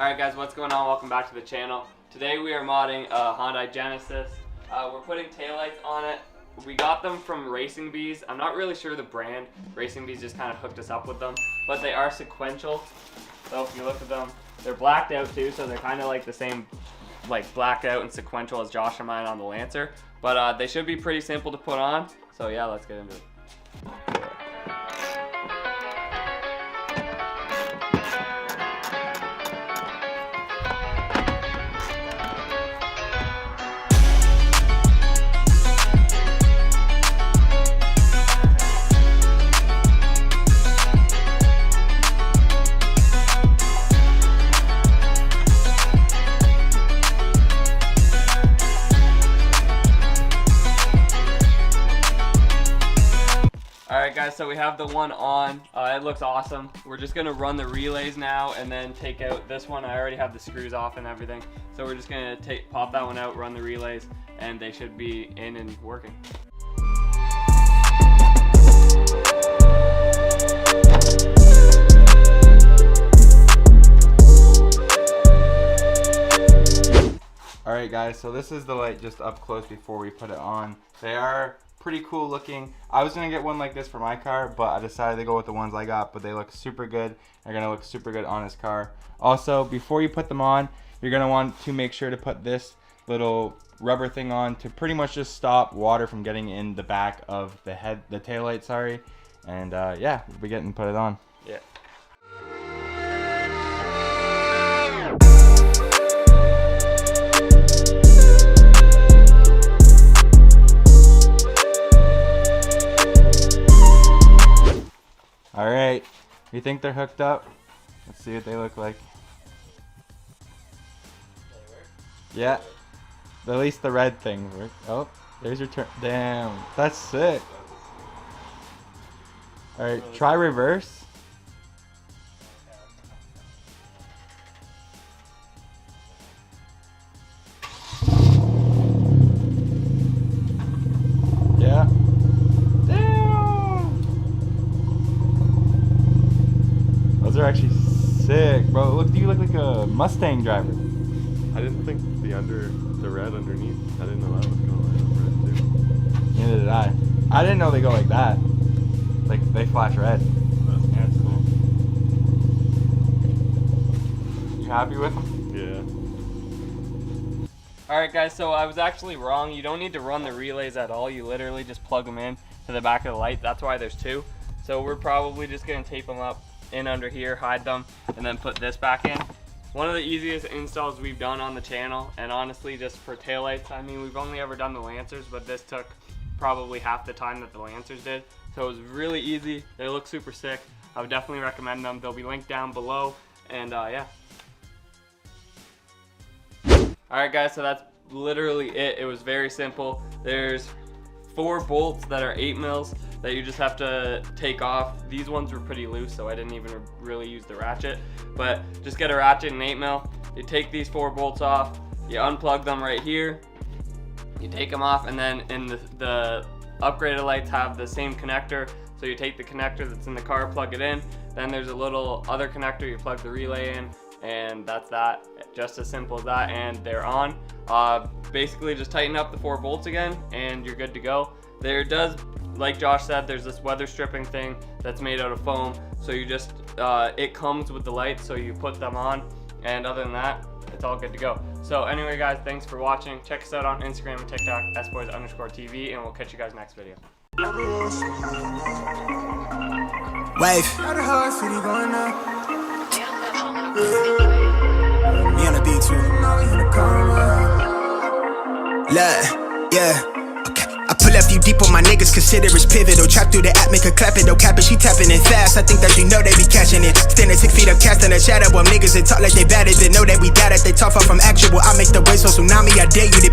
Alright guys, what's going on? Welcome back to the channel. Today we are modding a Hyundai Genesis. We're putting taillights on it. We got them from Racing Bees. I'm not really sure the brand. Racing Bees just kind of hooked us up with them. But they are sequential. So if you look at them, they're blacked out too, so they're kind of like the same, like blacked out and sequential as Josh and mine on the Lancer. But they should be pretty simple to put on. So yeah, let's get into it. Alright guys, so we have the one on. It looks awesome. We're just going to run the relays now and then take out this one. I already have the screws off and everything. So we're just going to pop that one out, run the relays, and they should be in and working. Alright guys, so this is the light just up close before we put it on. They are pretty cool looking. I was gonna get one like this for my car, but I decided to go with the ones I got, but they look super good. They're gonna look super good on his car. Also, before you put them on, you're gonna want to make sure to put this little rubber thing on to pretty much just stop water from getting in the back of the tail light, sorry. And yeah, we'll be getting put it on. Yeah. Alright, you think they're hooked up? Let's see what they look like. Yeah, at least the red thing worked. Oh, there's your turn. Damn, that's sick. Alright, try reverse. Yeah. Those are actually sick, bro. Look, you look like a Mustang driver. I didn't think the red underneath. I didn't know that was going on red too. Neither did I. I didn't know they go like that. Like they flash red. That's cool. You happy with them? Yeah. Alright guys, so I was actually wrong. You don't need to run the relays at all. You literally just plug them in to the back of the light. That's why there's two. So we're probably just going to tape them up in under here, hide them, and then put this back in. One of the easiest installs we've done on the channel, and honestly just for taillights, I mean we've only ever done the Lancers, but this took probably half the time that the Lancers did. So it was really easy. They look super sick. I would definitely recommend them. They'll be linked down below, and yeah. Alright guys, so that's literally it. It was very simple. There's 4 bolts that are 8 mils that you just have to take off. These ones were pretty loose, so I didn't even really use the ratchet. But just get a ratchet and 8 mil. You take these 4 bolts off, you unplug them right here, you take them off, and then in the upgraded lights have the same connector. So you take the connector that's in the car, plug it in, then there's a little other connector, you plug the relay in, and that's that. Just as simple as that, and they're on. Basically just tighten up the 4 bolts again and you're good to go. There does, like Josh said, there's this weather stripping thing that's made out of foam, so you just it comes with the lights, so you put them on, and other than that it's all good to go. So anyway guys, thanks for watching. Check us out on Instagram and TikTok, sboys_TV, and we'll catch you guys next video. Wave. Me on the beat too. Look, yeah. Okay. I pull up you deep on my niggas, consider it's pivotal. Trap through the app, make her clap it, don't cap it, she tapping it fast. I think that you know they be catching it. Standing 6 feet up, casting a shadow. While niggas that talk like they bad it, they know that we got it. They talk far from actual. I make the waves so tsunami. I dare you to